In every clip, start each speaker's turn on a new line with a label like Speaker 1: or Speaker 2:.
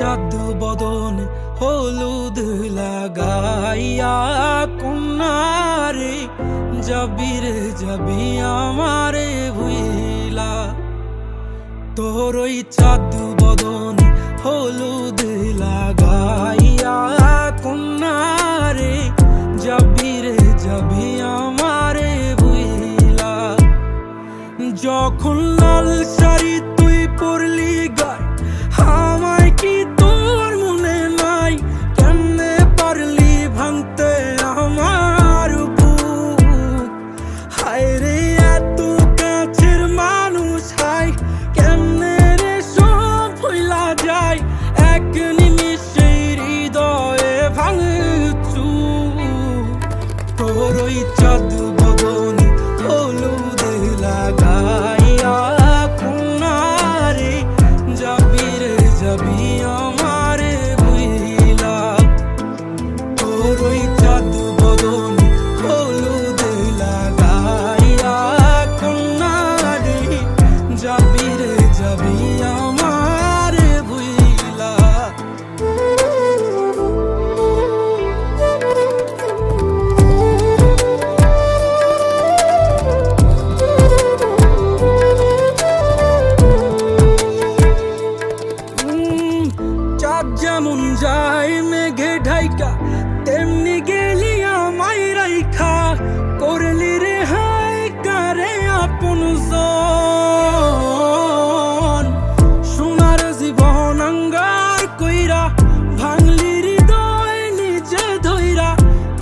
Speaker 1: চাঁদ বদনে হলুদ লাগাইয়া কন্যারে যাবি রে যাবি আমারে ভুইলা। তোর ওই চাঁদ বদনে হলুদ লাগাইয়া কন্যারে যাবি রে যাবি আমারে ভুইলা। যখন লাল শাড়ি তুই পরলি গায় আমায় কি তোর মনে নাই? কেমনে পারলি ভাঙতে আমার বুক? হায় রে এত কাছের মানুষ, হায় কেমনে রে সব ভুইলা যায় এক নিমিষে হৃদয়ে ভাঙচু। তোর ওই চাঁদ বদনে হলুদ লাগাইয়া কন্যারে যাবি রে যাবি আমারে ভুইলা। তোর ওই চাঁদ বদনে হলুদ লাগাইয়া কন্যারে যাবি রে যাবি আমারে ভুইলা। চাঁদ যেমন যায় মেঘে ঢাইকা তেমনি গেলি আমায় রাইখা। করলি রে হাই কারে আপন জন, সোনার জীবন আঙ্গার কইরা ভাঙলি হৃদয় নিজে ধইরা।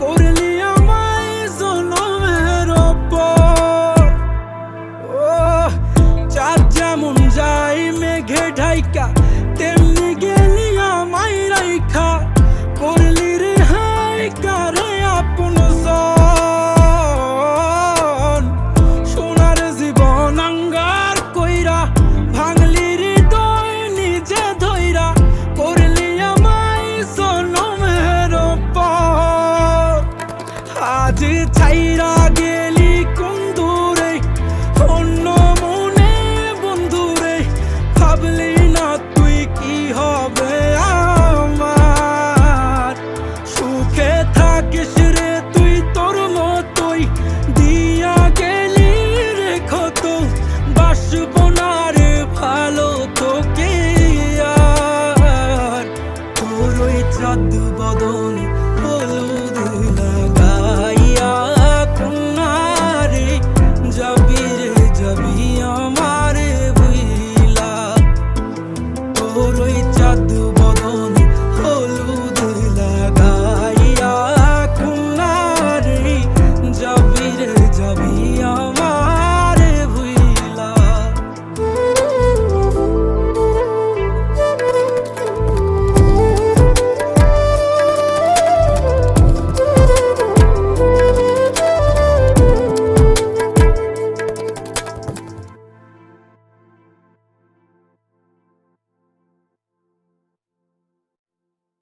Speaker 1: করলি আমায় জনমের পর। ও চাঁদ যেমন যায় মেঘে ঢাইকা তেমনি গেলি আমায় রাইখা। করলি রে হাই কারে আপন জন, সোনার জীবন আঙ্গার কইরা ভাঙলি হৃদয় নিজে ধইরা। করলি আমায় জনমের পর। আজ ছাইরা গেলি